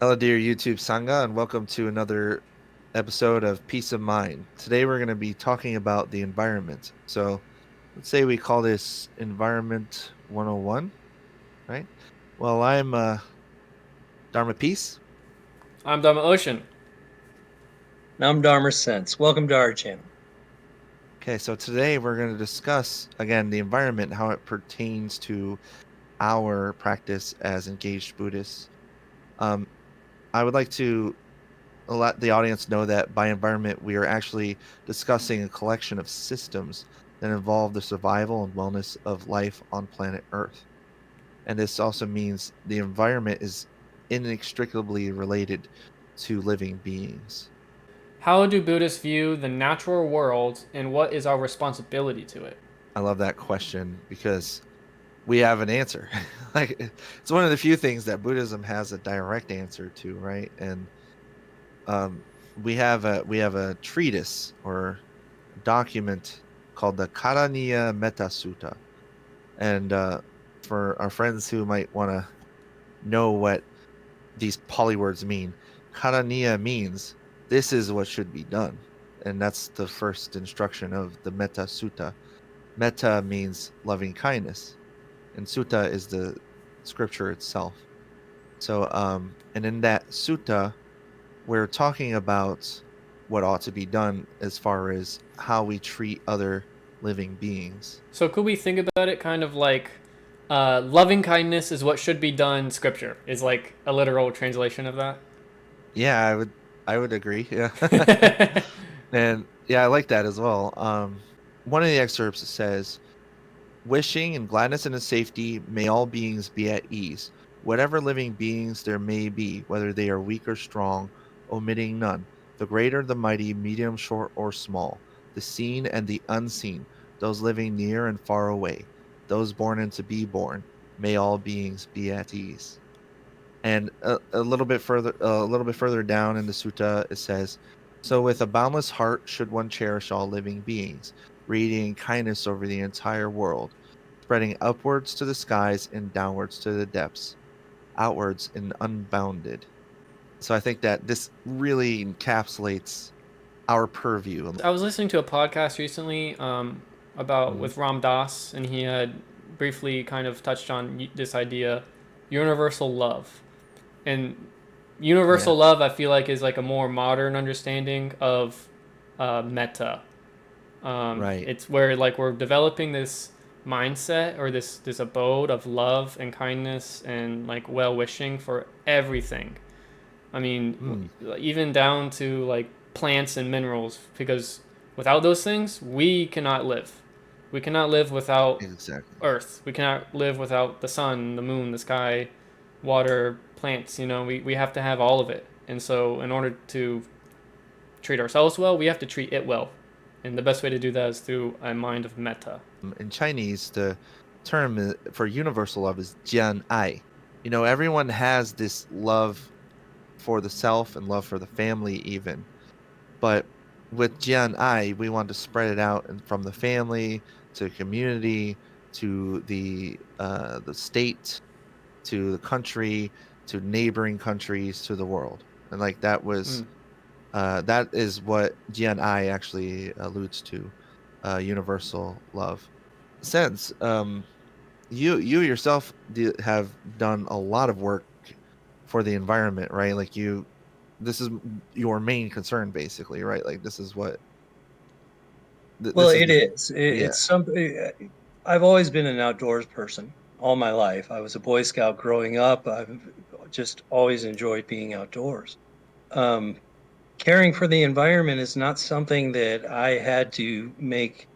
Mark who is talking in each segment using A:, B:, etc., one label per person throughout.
A: Hello, dear YouTube Sangha, and welcome to another episode of Peace of Mind. Today, we're going to be talking about the environment. So, let's say we call this Environment 101, right? Well, I'm Dharma Peace.
B: I'm Dharma Ocean.
C: And I'm Dharma Sense. Welcome to our channel.
A: Okay, so today we're going to discuss again the environment, how it pertains to our practice as engaged Buddhists. Um, I would like to let the audience know that by environment, we are actually discussing a collection of systems that involve the survival and wellness of life on planet Earth. And this also means the environment is inextricably related to living beings.
B: How do Buddhists view the natural world and what is our responsibility to it?
A: I love that question because we have an answer. Like it's one of the few things that Buddhism has a direct answer to, right? And um, we have a treatise or document called the Karaniya Metta Sutta. And for our friends who might want to know what these polywords mean, Karaniya means this is what should be done. And that's the first instruction of the Metta Sutta. Metta means loving kindness, and Sutta is the scripture itself. So, and in that sutta, we're talking about what ought to be done as far as how we treat other living beings.
B: So, could we think about it kind of like loving kindness is what should be done, scripture is like a literal translation of that?
A: Yeah, I would agree. Yeah. And yeah, I like that as well. One of the excerpts says, wishing in gladness and in safety may all beings be at ease, whatever living beings there may be, whether they are weak or strong, omitting none, the great or the mighty, medium, short, or small, the seen and the unseen, those living near and far away, those born and to be born, may all beings be at ease. And a little bit further down in the sutta, it says, "So with a boundless heart should one cherish all living beings, radiating kindness over the entire world, spreading upwards to the skies and downwards to the depths, outwards and unbounded." So I think that this really encapsulates our purview.
B: I was listening to a podcast recently about
A: Mhm.
B: with Ram Dass, and he had briefly kind of touched on this idea, universal love. And
A: Yeah,
B: universal love, I feel like, is like a more modern understanding of metta.
A: right.
B: It's where like we're developing this mindset or this abode of love and kindness and like well wishing for everything. I mean,
A: Mm,
B: even down to like plants and minerals, because without those things, we cannot live. We cannot live without
A: exactly.
B: Earth. We cannot live without the sun, the moon, the sky, water, plants. We have to have all of it. And so, in order to treat ourselves well, we have to treat it well. And the best way to do that is through a mind of metta.
A: In Chinese, the term for universal love is jian ai. Everyone has this love for the self and love for the family even. But with Jian Ai, we want to spread it out and from the family to the community to the state to the country to neighboring countries to the world. And like
B: Mm.
A: that is what Jian Ai actually alludes to, universal love. Since you yourself have done a lot of work for the environment, right? Like this is your main concern, basically, right? Like this is what
C: Well,
A: this is
C: it
A: the
C: is.
A: yeah.
C: It's something. I've always been an outdoors person all my life. I was a Boy Scout growing up. I've just always enjoyed being outdoors. Um, Caring for the environment is not something that I had to make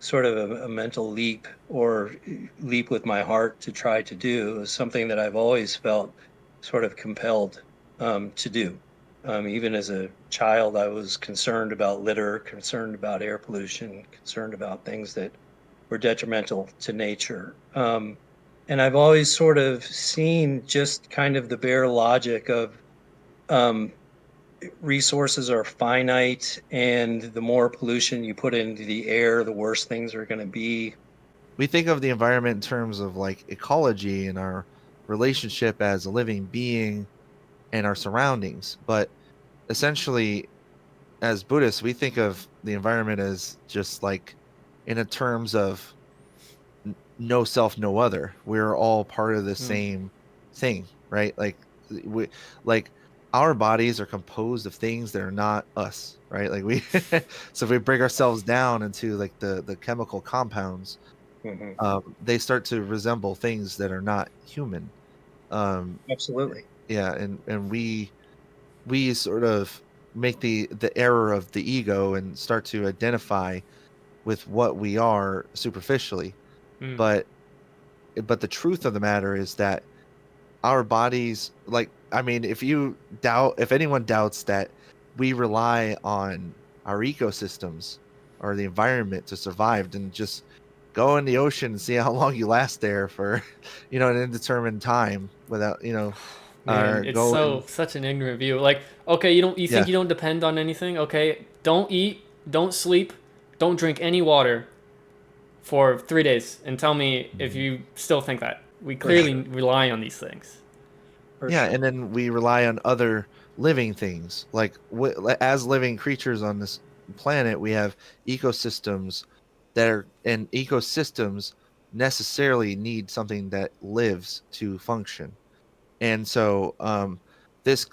C: sort of a mental leap or leap with my heart to try to do. It was something that I've always felt sort of compelled to do. Even as a child, I was concerned about litter, concerned about air pollution, concerned about things that were detrimental to nature. And I've always sort of seen just kind of the bare logic of um, resources are finite, and the more pollution you put into the air, the worse things are going to be.
A: We think of the environment in terms of like ecology and our relationship as a living being, and our surroundings. But essentially, as Buddhists, we think of the environment as just like in a terms of no self, no other. We're all part of the same thing, right? We like our bodies are composed of things that are not us, right? Like we so if we break ourselves down into like the chemical compounds, they start to resemble things that are not human. Um,
C: Absolutely.
A: yeah, and we sort of make the error of the ego and start to identify with what we are superficially,
B: Mm.
A: but the truth of the matter is that our bodies, like, I mean, if anyone doubts that we rely on our ecosystems or the environment to survive, then just go in the ocean and see how long you last there for an indeterminate time without
B: Man,
A: or
B: it's
A: go and
B: such an ignorant view. Like, okay, you think
A: yeah.
B: you don't depend on anything? Okay, don't eat, don't sleep, don't drink any water for 3 days, and tell me if
A: Mhm.
B: you still think that. We
C: For
B: clearly
C: sure.
B: rely on these things.
C: For
A: Yeah,
C: sure.
A: and then we rely on other living things. Like as living creatures on this planet, we have ecosystems and ecosystems necessarily need something that lives to function. And so this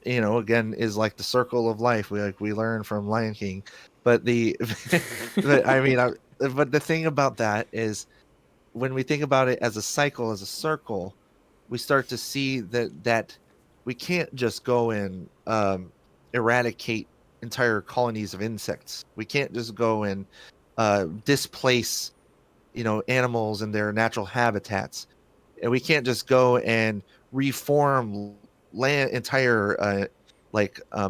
A: again is like the circle of life. We learn from Lion King, but the but I mean but the thing about that is when we think about it as a cycle, as a circle, we start to see that we can't just go and eradicate entire colonies of insects. We can't just go and displace animals in their natural habitats, and we can't just go and reform land entire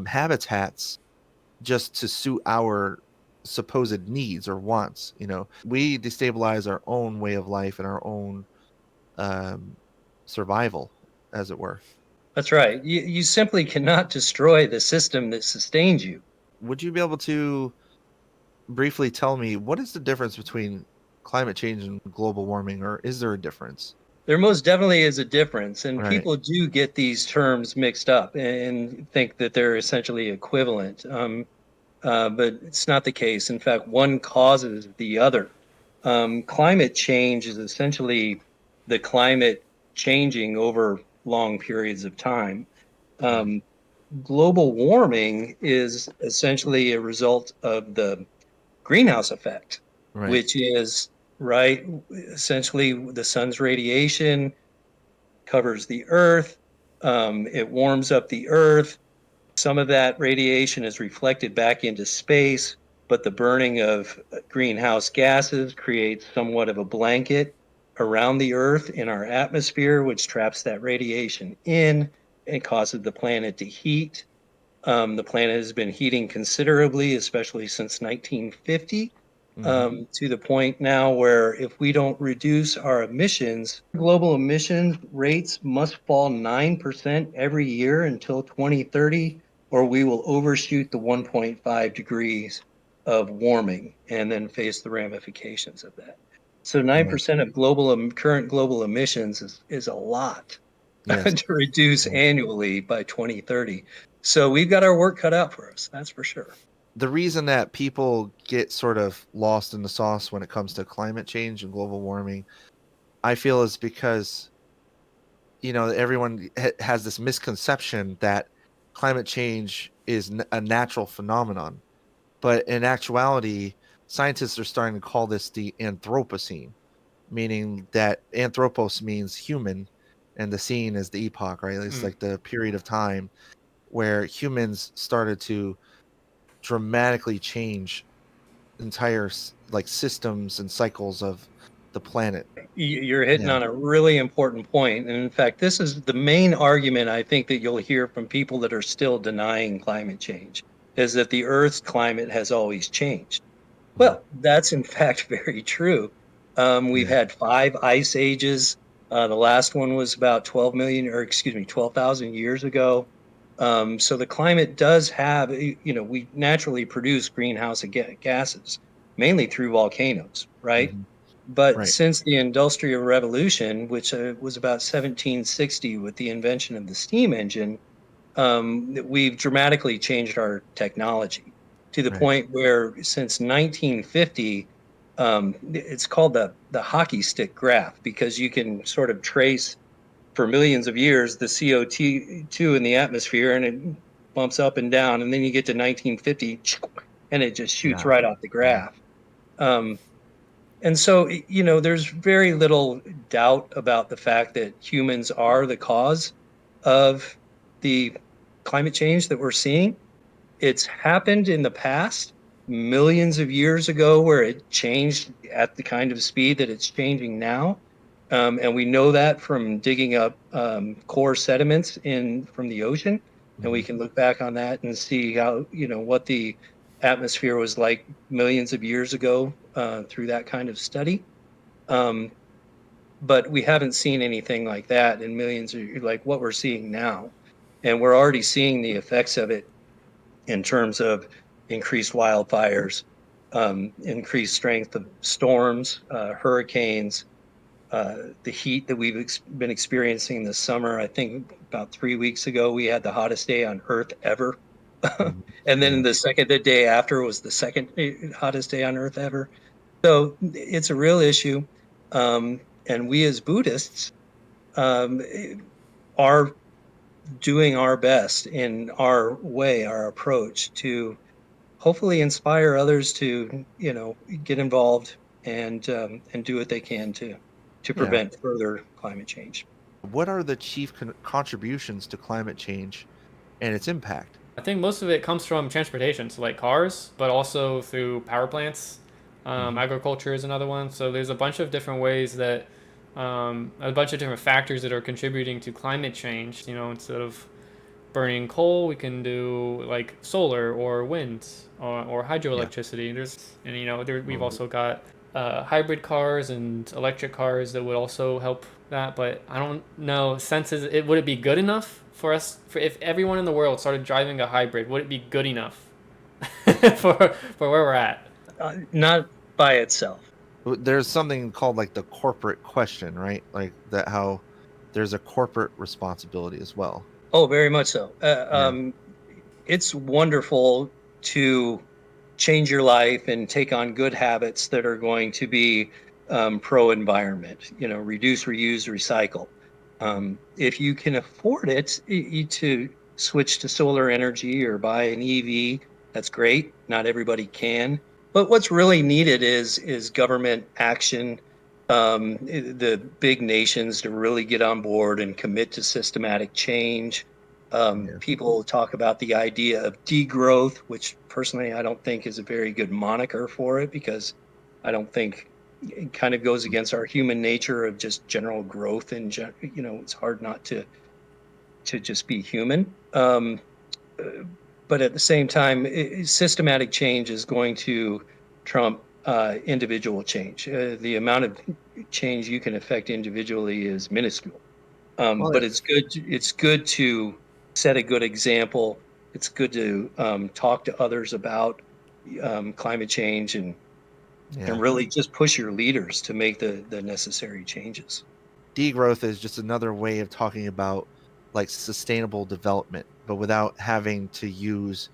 A: habitats just to suit our supposed needs or wants. We destabilize our own way of life and our own um, survival, as it were.
C: That's right. You simply cannot destroy the system that sustains you.
A: Would you be able to briefly tell me what is the difference between climate change and global warming, or is there a difference?
C: There most definitely is a difference, and
A: Right.
C: people do get these terms mixed up and think that they're essentially equivalent. But it's not the case. In fact, one causes the other. Climate change is essentially the climate changing over long periods of time.
A: Mhm.
C: Um, Global warming is essentially a result of the greenhouse effect,
A: Right.
C: which is right essentially the sun's radiation covers the earth. It warms up the earth. Some of that radiation is reflected back into space, but the burning of greenhouse gases creates somewhat of a blanket around the earth in our atmosphere, which traps that radiation in and causes the planet to heat. The planet has been heating considerably, especially since 1950,
A: Hmm.
C: to the point now where if we don't reduce our emissions, global emissions rates must fall 9% every year until 2030, or we will overshoot the 1.5 degrees of warming and then face the ramifications of that. So
A: Right.
C: 9% of current global emissions is a lot
A: Yes.
C: to reduce
A: Yeah.
C: annually by 2030. So we've got our work cut out for us, that's for sure.
A: The reason that people get sort of lost in the sauce when it comes to climate change and global warming, I feel, is because everyone has this misconception that climate change is a natural phenomenon, but in actuality, scientists are starting to call this the Anthropocene, meaning that anthropos means human, and the scene is the epoch, right? It's
B: Mm.
A: like the period of time where humans started to dramatically change entire like systems and cycles of the planet.
C: You're hitting
A: Yeah.
C: on a really important point. And in fact, this is the main argument I think that you'll hear from people that are still denying climate change is that the Earth's climate has always changed.
A: Mhm.
C: Well, that's in fact very true. We've
A: Yeah.
C: had five ice ages. The last one was about 12 million, or excuse me, 12,000 years ago. So the climate does have, we naturally produce greenhouse gases, mainly through volcanoes, right?
A: Mhm.
C: But
A: Right.
C: since the Industrial Revolution, which was about 1760 with the invention of the steam engine, we've dramatically changed our technology to the
A: Right.
C: point where since 1950, it's called the hockey stick graph, because you can sort of trace for millions of years the CO2 in the atmosphere, and it bumps up and down, and then you get to 1950 and it just shoots
A: Yeah.
C: right off the
A: Yeah.
C: graph. Um, and so, there's very little doubt about the fact that humans are the cause of the climate change that we're seeing. It's happened in the past, millions of years ago, where it changed at the kind of speed that it's changing now. And we know that from digging up core sediments from the ocean. And we
A: Mhm.
C: can look back on that and see how, what the atmosphere was like millions of years ago through that kind of study. Um, but we haven't seen anything like that in millions of, like what we're seeing now. And we're already seeing the effects of it in terms of increased wildfires, increased strength of storms, hurricanes, the heat that we've been experiencing this summer. I think about 3 weeks ago, we had the hottest day on Earth ever.
A: Mhm.
C: And then
A: Yeah.
C: the day after was the second hottest day on Earth ever. So it's a real issue. And we as Buddhists um, are doing our best in our way, our approach to hopefully inspire others to get involved and do what they can to
A: Yeah.
C: prevent further climate change.
A: What are the chief contributions to climate change and its impact?
B: I think most of it comes from transportation, so like cars, but also through power plants.
A: Hmm.
B: Agriculture is another one. So there's a bunch of different ways that, a bunch of different factors that are contributing to climate change. Instead of burning coal, we can do like solar or wind or
A: Yeah.
B: hydroelectricity. We've
A: Mhm.
B: also got hybrid cars and electric cars that would also help that. But I don't know. Would it be good enough for us? For if everyone in the world started driving a hybrid, would it be good enough for where we're at?
C: Not by itself.
A: There's something called like the corporate question, right? Like that, how there's a corporate responsibility as well.
C: Oh, very much so.
A: Yeah.
C: It's wonderful to change your life and take on good habits that are going to be pro environment, reduce, reuse, recycle.
A: Mhm.
C: If you can afford it, to switch to solar energy or buy an EV, that's great. Not everybody can. But what's really needed is government action, the big nations to really get on board and commit to systematic change.
A: Yeah.
C: People talk about the idea of degrowth, which personally I don't think is a very good moniker for it, because I don't think it kind of goes against our human nature of just general growth. And it's hard not to just be human. Uh, but at the same time, systematic change is going to trump individual change. The amount of change you can affect individually is minuscule.
A: Well,
C: But it's good. It's good to set a good example. It's good to talk to others about climate change and
A: yeah.
C: really just push your leaders to make the necessary changes.
A: Degrowth is just another way of talking about like sustainable development, but without having to use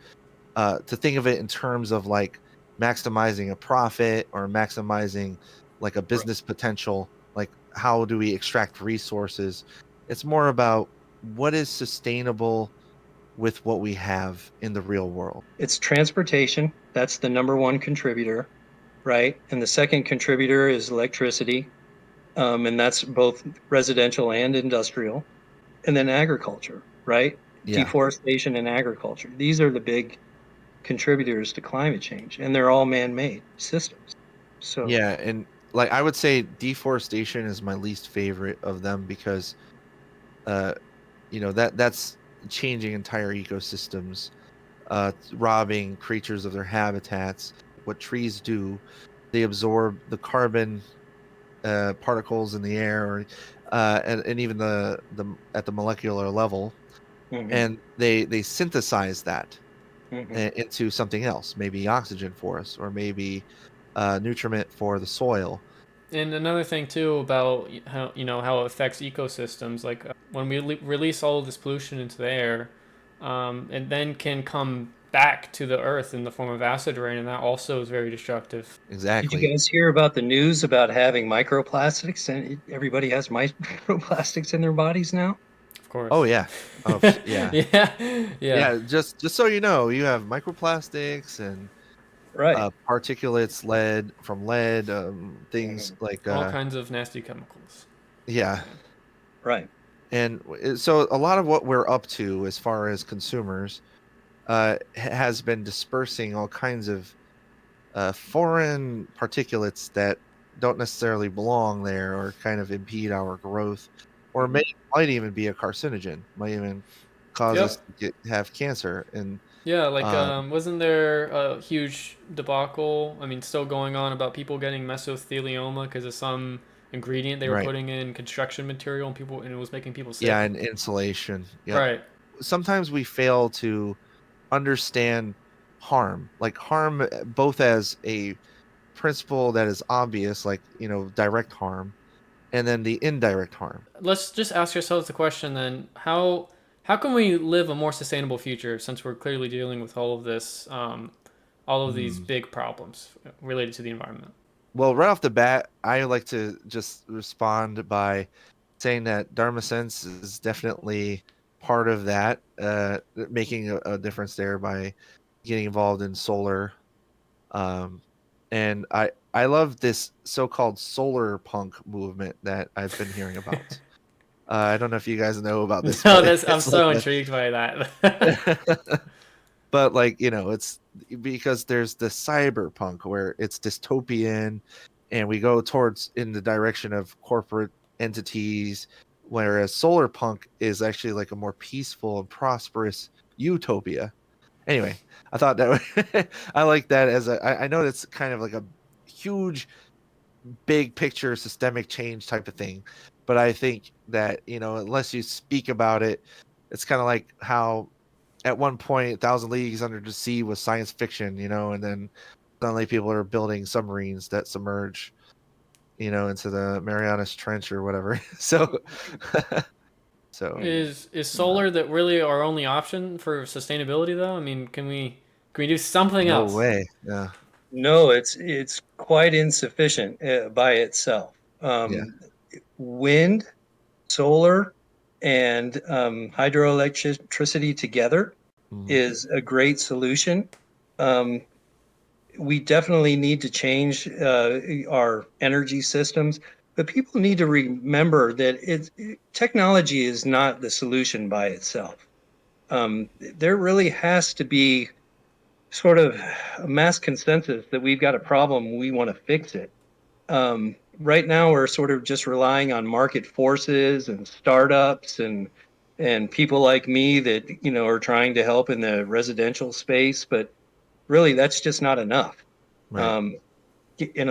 A: to think of it in terms of like maximizing a profit or maximizing like a
C: Right.
A: business potential. Like how do we extract resources? It's more about what is sustainable with what we have in the real world.
C: It's transportation. That's the number one contributor, right? And the second contributor is electricity, and that's both residential and industrial. And then agriculture, right?
A: Yeah.
C: Deforestation and agriculture. These are the big contributors to climate change, and they're all man-made systems. So,
A: Yeah, and like I would say deforestation is my least favorite of them because uh that's changing entire ecosystems, robbing creatures of their habitats. What trees do, they absorb the carbon particles in the air, or and even the at the molecular level,
C: mhm,
A: and they synthesize that
C: mhm.
A: into something else, maybe oxygen for us, or maybe nutriment for the soil.
B: And another thing too about how it affects ecosystems, like when we release all of this pollution into the air, and then can come back to the earth in the form of acid rain, and that also is very destructive.
C: Did you
A: Exactly.
C: guys hear about the news about having microplastics? And everybody has microplastics in their bodies now?
B: Of
A: Oh
B: course.
A: yeah. Oh yeah.
B: Yeah, yeah,
A: Yeah, just so you know, you have microplastics and
C: Right.
A: particulates, lead from lead, things
C: Mhm.
A: like
B: all kinds of nasty chemicals.
A: yeah.
B: Yeah.
C: Right.
A: And so a lot of what we're up to as far as consumers has been dispersing all kinds of foreign particulates that don't necessarily belong there or kind of impede our growth, or
C: Mhm.
A: might even be a carcinogen, might even cause us
B: Yep.
A: to have cancer. And
B: Yeah, like
A: um,
B: wasn't there a huge debacle? I mean, still going on about people getting mesothelioma because of some ingredient they were
A: right,
B: putting in construction material, and people and it was making people
A: yeah,
B: sick.
A: and insulation. Yep.
B: Right.
A: Sometimes we fail to understand harm, like harm both as a principle that is obvious, like direct harm, and then the indirect harm.
B: Let's just ask ourselves the question then: how can we live a more sustainable future since we're clearly dealing with all of this, all of these
A: Hmm.
B: big problems related to the environment?
A: Well, right off the bat, I like to just respond by saying that Dharma Sense is definitely part of that, making a difference there by getting involved in solar. Um, and I love this so-called solar punk movement that I've been hearing about. I don't know if you guys know about this,
B: No,
A: but
B: this I'm
A: it's like
B: so intrigued by that.
A: a but like it's because there's the cyberpunk where it's dystopian and we go towards in the direction of corporate entities, whereas solar punk is actually like a more peaceful and prosperous utopia. Anyway, I thought that I like that as I know that's kind of like a huge big picture systemic change type of thing, but I think that unless you speak about it, it's kind of like how at one point, Thousand Leagues Under the Sea was science fiction, and then suddenly people are building submarines that submerge, into the Marianas Trench or whatever. So, so
B: Is
A: uh,
B: solar that really our only option for sustainability though? I mean, can we do something
A: no
B: else?
A: way. Yeah,
C: No, it's quite insufficient by itself.
A: yeah,
C: Wind, solar, and hydroelectricity together
A: mhm,
C: is a great solution. Um, we definitely need to change our energy systems, but people need to remember that technology is not the solution by itself. There really has to be sort of a mass consensus that we've got a problem, we want to fix it. Right now, we're sort of just relying on market forces and startups and people like me that are trying to help in the residential space, but really that's just not enough.
A: right,
C: Um, in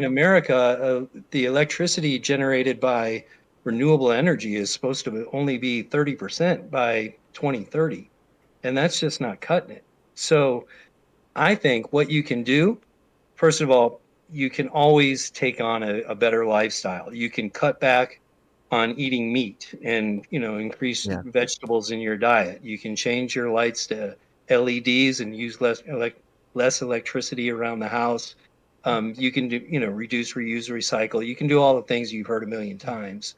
C: America, the electricity generated by renewable energy is supposed to only be 30% by 2030, and that's just not cutting it. So I think what you can do, first of all, you can always take on a better lifestyle. You can cut back on eating meat and increase
A: yeah,
C: vegetables in your diet. You can change your lights to LEDs and use less electricity around the house. You can do reduce, reuse, recycle. You can do all the things you've heard a million times.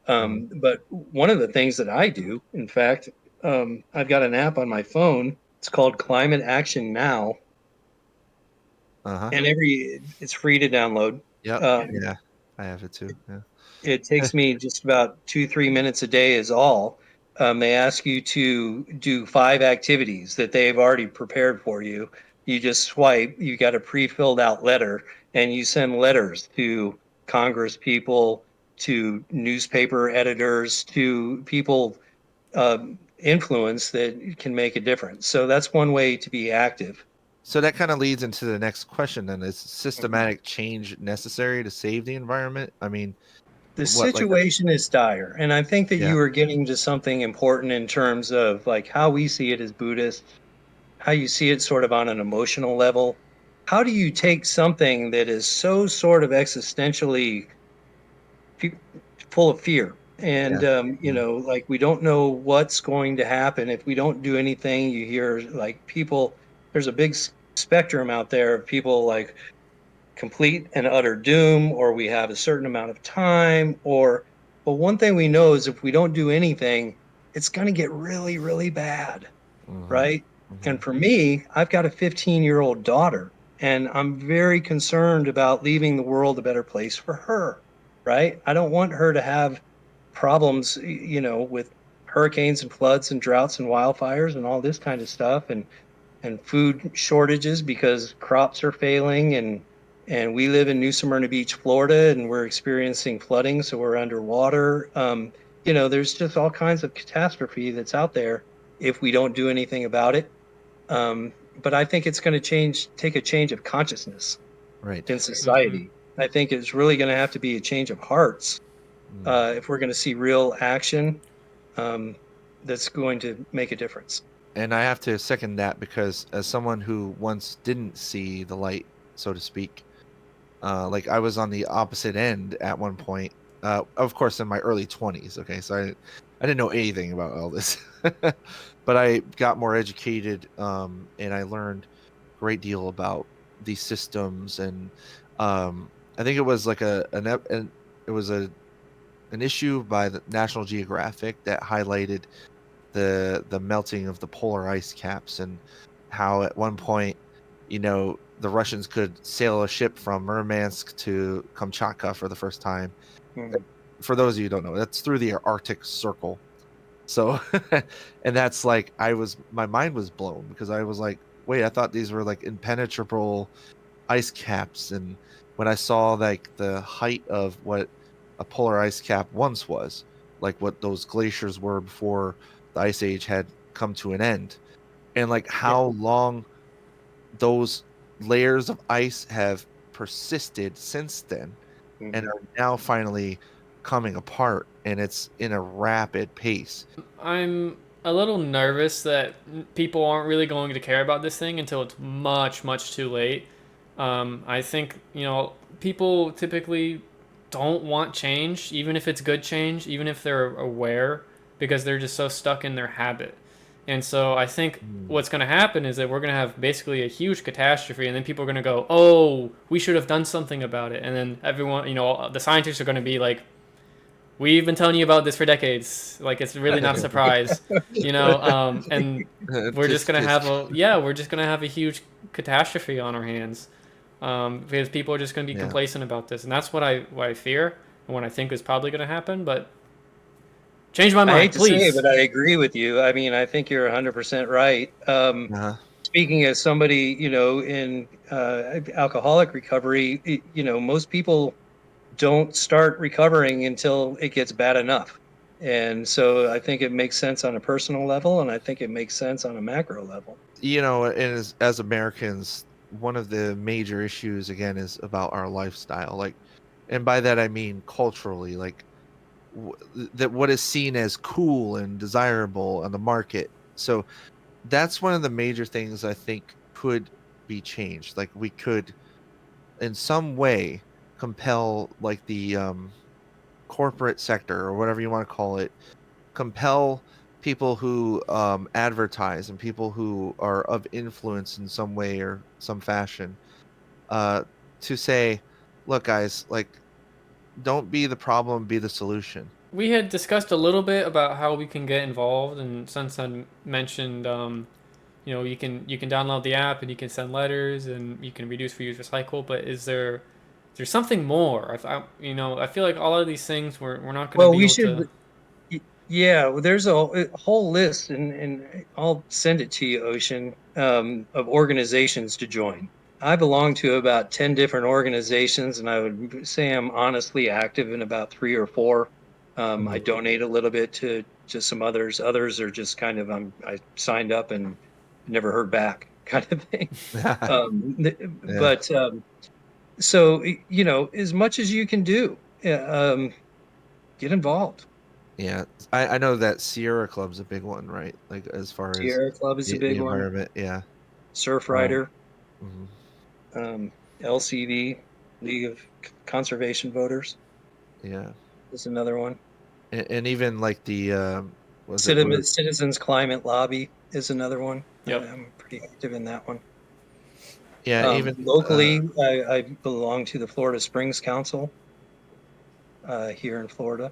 A: mhm,
C: But one of the things that I do, in fact, I've got an app on my phone. It's called Climate Action Now,
A: uh-huh,
C: and it's free to download.
A: yep,
C: Um,
A: yeah, I have it too. Yeah,
C: it takes me just about 2-3 minutes a day is all. They ask you to do 5 activities that they've already prepared for you. You just swipe, you got a pre-filled out letter, and you send letters to Congress people, to newspaper editors, to people influence that can make a difference. So that's one way to be active.
A: so that kind of leads into the next question. Then, is
C: Mhm.
A: systematic change necessary to save the environment? I mean,
C: The
A: what like
C: situation is dire, and I think that
A: yeah,
C: you are getting to something important in terms of like how we see it as Buddhists, how you see it sort of on an emotional level. How do you take something that is so sort of existentially fe- full of fear? And you know, like, we don't know what's going to happen if we don't do anything. You hear like people, there's a big spectrum out there of people like complete and utter doom, or we have a certain amount of time, or, but one thing we know is if we don't do anything, it's going to get really, really bad,
A: Mhm.
C: right? And
A: Mhm.
C: for me, I've got a 15-year-old daughter, and I'm very concerned about leaving the world a better place for her, right? I don't want her to have problems, you know, with hurricanes and floods and droughts and wildfires and all this kind of stuff, and food shortages because crops are failing, and we live in New Smyrna Beach, Florida, and we're experiencing flooding, so we're underwater. You know, there's just all kinds of catastrophe that's out there if we don't do anything about it. But I think it's going to take a change of consciousness
A: Right.
C: in
B: Mm-hmm.
C: society. I think it's really going to have to be a change of hearts
A: Mm.
C: if we're going to see real action um, that's going to make a difference.
A: And I have to second that because as someone who once didn't see the light, so to speak, like I was on the opposite end at one point. Of course, in my early 20s. Okay, so I didn't know anything about all this, but I got more educated, and I learned a great deal about these systems. And I think it was like it was an issue by the National Geographic that highlighted the melting of the polar ice caps, and how at one point, the Russians could sail a ship from Murmansk to Kamchatka for the first time.
C: Mm.
A: For those of you who don't know, that's through the Arctic Circle. So, and that's like, my mind was blown because I was like, wait, I thought these were like impenetrable ice caps. And when I saw like the height of what a polar ice cap once was, like what those glaciers were before the ice age had come to an end, and like
C: Yeah.
A: how long those layers of ice have persisted since then and
C: Mhm.
A: are now finally coming apart, and it's in a rapid pace.
B: I'm a little nervous that people aren't really going to care about this thing until it's much, much too late. I think, people typically don't want change, even if it's good change, even if they're aware, because they're just so stuck in their habit. And so I think
A: Mm.
B: what's going to happen is that we're going to have basically a huge catastrophe, and then people are going to go, oh, we should have done something about it. And then everyone, the scientists are going to be like, we've been telling you about this for decades. Like, it's really not a surprise, and we're just gonna
A: Just
B: have a huge catastrophe on our hands, because people are just gonna be
A: yeah.
B: complacent about this, and that's what I fear and what I think is probably gonna happen. But change my
C: I hate
B: mind,
C: to say it,
B: please.
C: but I agree with you. I mean, I think you're 100% right.
A: Uh-huh.
C: Speaking as somebody, you know, in alcoholic recovery, you know, most people don't start recovering until it gets bad enough. And so I think it makes sense on a personal level, and I think it makes sense on a macro level.
A: And as Americans, one of the major issues again is about our lifestyle, like, and by that I mean culturally, like, that what is seen as cool and desirable on the market. So that's one of the major things I think could be changed. Like, we could in some way compel, like, the corporate sector or whatever you want to call it, compel people who advertise and people who are of influence in some way or some fashion, uh, to say, look, guys, like, don't be the problem, be the solution.
B: We had discussed a little bit about how we can get involved, and since I mentioned, you can download the app and you can send letters and you can reduce, reuse, recycle. But is there something more? I feel like all of these things we're not going to
C: Well,
B: be
C: we
B: able to.
C: should, yeah, well, there's a whole list, and I'll send it to you, Ocean, of organizations to join. I belong to about 10 different organizations, and I would say I'm honestly active in about three or four. I
A: Mhm.
C: donate a little bit to some others. Others are just kind of I signed up and never heard back kind of thing.
A: Yeah,
C: But so you know, as much as you can do, get involved.
A: yeah. I know that Sierra Club's a big one, right? Like, as far as
C: Sierra Club is a
A: the
C: big one.
A: environment, yeah. Um,
C: Surfrider,
A: mhm.
C: LCV, League of Conservation Voters
A: Yeah.
C: is another one.
A: and even like the was it
C: Citizens Climate Lobby is another one.
B: Yep.
C: I'm pretty active in that one.
A: yeah, even
C: Locally, I belong to the Florida Springs Council here in Florida.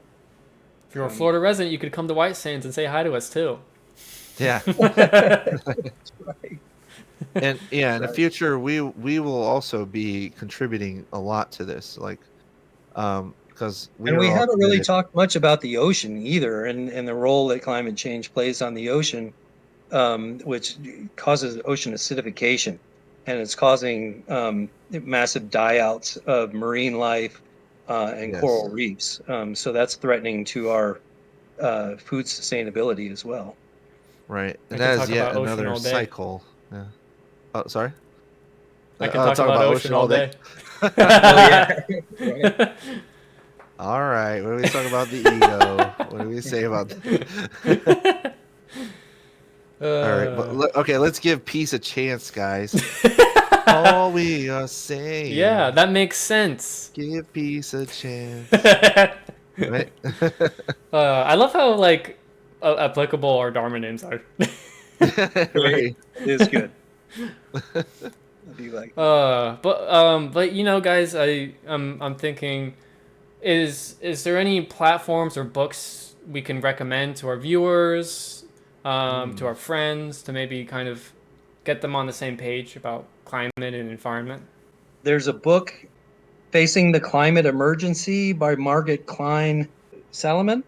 B: If you're a Florida resident, you could come to White Sands and say hi to us too.
A: yeah.
C: That's right.
A: And yeah, in the
C: Right.
A: future we will also be contributing a lot to this, like because we
C: And
A: are
C: we
A: all
C: haven't really
A: committed.
C: talked much about the ocean either, and the role that climate change plays on the ocean, which causes ocean acidification, and it's causing massive die-outs of marine life and
A: Yes,
C: coral reefs. So that's threatening to our food sustainability as well.
A: right,
B: I
A: and
B: could
A: that is
B: talk
A: yet
B: about ocean
A: another
B: all day.
A: cycle. Yeah. Oh, sorry.
B: I could
A: I'll
B: talk
A: talk
B: about
A: about
B: ocean
A: ocean
B: all
A: all day.
B: day.
C: Oh yeah, right.
A: All right. What do we talk about the ego? What do we say about that? All right. But okay, let's give peace a chance, guys. All we are
B: Yeah,
A: saying,
B: that makes sense.
A: give peace a chance. Right?
B: I love how like applicable our Dharma names are.
C: Right.
A: Right.
C: It is good. I do like that.
B: But you know, guys, I'm thinking, is there any platforms or books we can recommend to our viewers, to
A: Hmm.
B: our friends, to maybe kind of get them on the same page about climate and environment?
C: There's a book, Facing the Climate Emergency by Margaret Klein Salomon,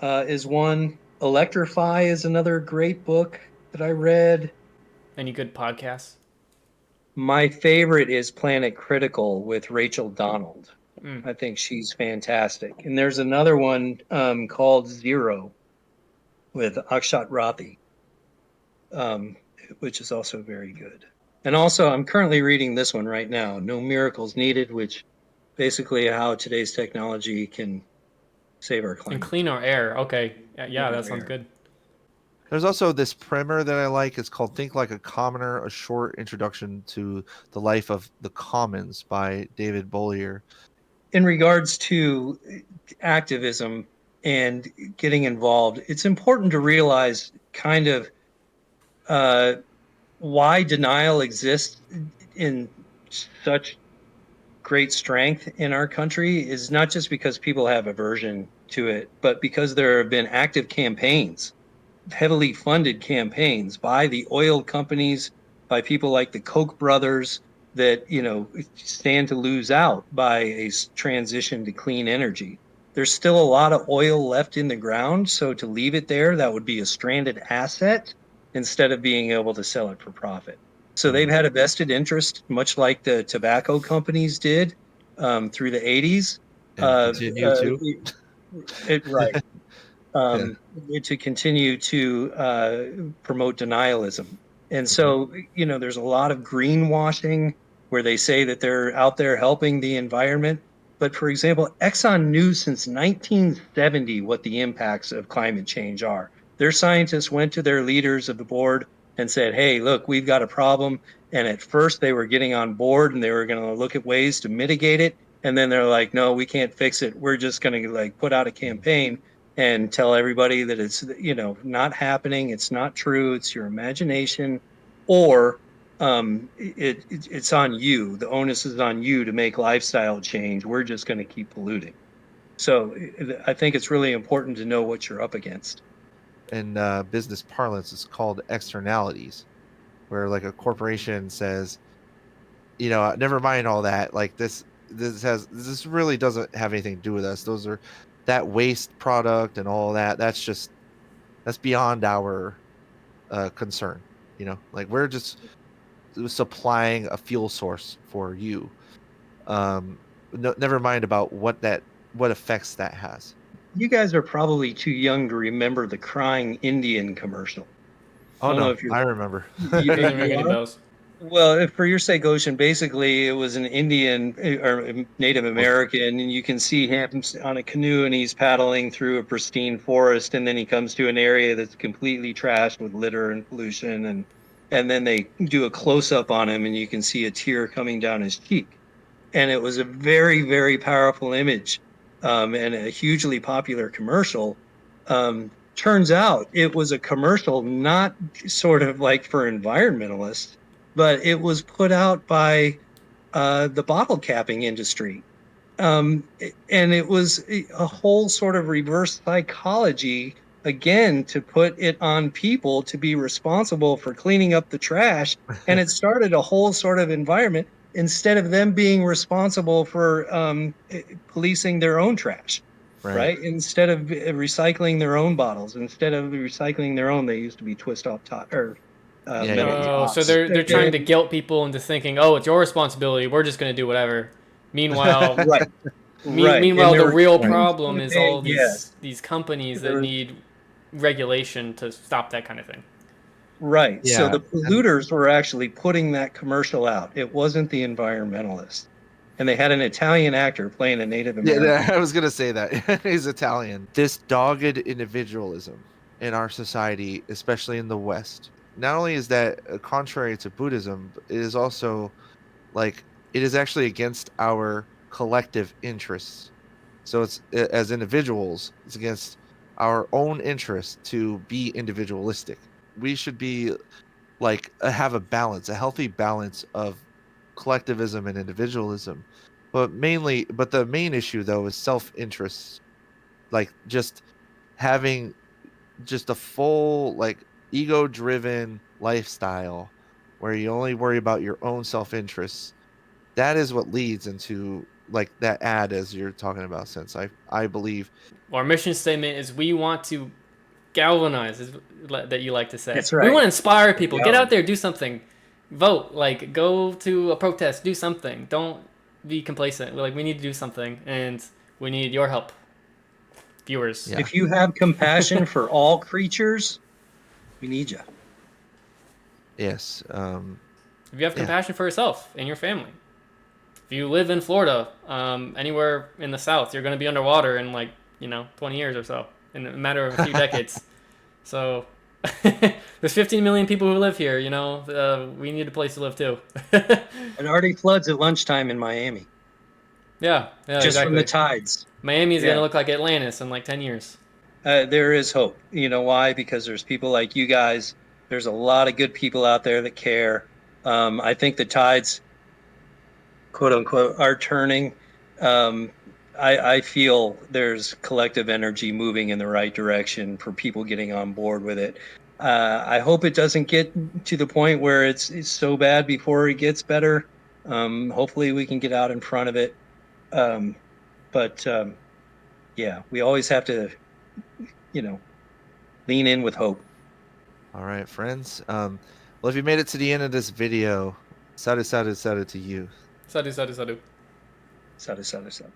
C: is one. Electrify is another great book that I read.
B: Any good podcasts?
C: My favorite is Planet Critical with Rachel Donald.
B: Mm.
C: I think she's fantastic. And there's another one called Zero with Akshat Rathi, um, which is also very good. And also, I'm currently reading this one right now, No Miracles Needed, which basically how today's technology can save our
B: And
C: climate.
B: clean our air. Okay. Yeah,
C: Clean
B: that
C: our
B: sounds
C: air.
B: good.
A: There's also this primer that I like. It's called Think Like a Commoner, a short introduction to the life of the commons by David Bollier.
C: In regards to activism and getting involved, it's important to realize kind of uh, why denial exists in such great strength in our country is not just because people have aversion to it, but because there have been active campaigns, heavily funded campaigns by the oil companies, by people like the Koch brothers that, stand to lose out by a transition to clean energy. There's still a lot of oil left in the ground, so to leave it there, that would be a stranded asset instead of being able to sell it for profit. So they've
A: Mm.
C: had a vested interest, much like the tobacco companies did through the 80s.
A: And
C: Uh,
A: continue
C: uh,
A: to.
C: right.
A: Yeah.
C: To continue to promote denialism. And
A: Mhm.
C: so, there's a lot of greenwashing where they say that they're out there helping the environment. But for example, Exxon knew since 1970 what the impacts of climate change are. Their scientists went to their leaders of the board and said, hey, look, we've got a problem. And at first they were getting on board and they were going to look at ways to mitigate it. And then they're like, no, we can't fix it. We're just going to like put out a campaign and tell everybody that it's not happening, it's not true, it's your imagination, or it's on you, the onus is on you to make lifestyle change, we're just going to keep polluting. So I think it's really important to know what you're up against.
A: In business parlance, it's called externalities, where like a corporation says, never mind all that. Like this really doesn't have anything to do with us. Those are that waste product and all that. That's beyond our concern. Like we're just supplying a fuel source for you. No, never mind about what effects that has.
C: You guys are probably too young to remember the crying Indian commercial. I
A: Oh
C: don't know
A: no,
C: if you're
A: I remember.
B: Doesn't ring
C: you
B: any
C: are.
B: bells.
C: Well, for your sake, Ocean, basically it was an Indian or Native American, and you can see him on a canoe and he's paddling through a pristine forest, and then he comes to an area that's completely trashed with litter and pollution, and then they do a close up on him, and you can see a tear coming down his cheek, and it was a very, very powerful image and a hugely popular commercial. Turns out it was a commercial not sort of like for environmentalists, but it was put out by the bottle capping industry. And it was a whole sort of reverse psychology, again, to put it on people to be responsible for cleaning up the trash. And it started a whole sort of environment instead of them being responsible for policing their own trash. Right. Instead of recycling their own bottles, instead of recycling their own, they used to be twist off top or metal
B: Oh, so
C: tops.
B: they're trying to guilt people into thinking, oh, it's your responsibility. We're just gonna do whatever. Meanwhile,
C: Right. Right.
B: meanwhile, the real
C: Right.
B: problem is all
C: Yes.
B: these companies that need regulation to stop that kind of thing.
C: Right.
A: Yeah.
C: So the polluters were actually putting that commercial out. It wasn't the environmentalists. And they had an Italian actor playing a Native American.
A: Yeah, I was gonna say that. He's Italian. This dogged individualism in our society, especially in the West, not only is that contrary to Buddhism, but it is also like it is actually against our collective interests. So it's as individuals, it's against our own interest to be individualistic. We should be like have a balance, a healthy balance of collectivism and individualism. But the main issue though is self-interest, like just having just a full like ego-driven lifestyle where you only worry about your own self-interests. That is what leads into like that ad as you're talking about, since I believe
B: Our mission statement is we want to galvanize, is that you like to say.
C: That's
B: We
C: right.
B: want to inspire people. Get
C: Yeah.
B: out there, do something. Vote, like go to a protest, do something. Don't be complacent. Like we need to do something, and we need your help, viewers.
A: Yeah.
C: If you have compassion for all creatures, we need you.
A: yes,
B: If you have compassion for yourself and your family. If you live in Florida, anywhere in the South, you're going to be underwater in 20 years or so, in a matter of a few decades. So there's 15 million people who live here. We need a place to live too.
C: It already floods at lunchtime in Miami,
B: Yeah,
C: just
B: exactly.
C: from the tides.
B: Miami's going to look like Atlantis in like 10 years.
C: There is hope. You know why? Because there's people like you guys. There's a lot of good people out there that care. I think the tides, quote unquote, are turning. I feel there's collective energy moving in the right direction for people getting on board with it. I hope it doesn't get to the point where it's so bad before it gets better. Hopefully we can get out in front of it. But yeah, we always have to, lean in with hope.
A: all right, friends. Well, if you made it to the end of this video, sadhu to you.
B: Sadhu, sadhu, sadhu.
C: Sadhu, sadhu, sadhu.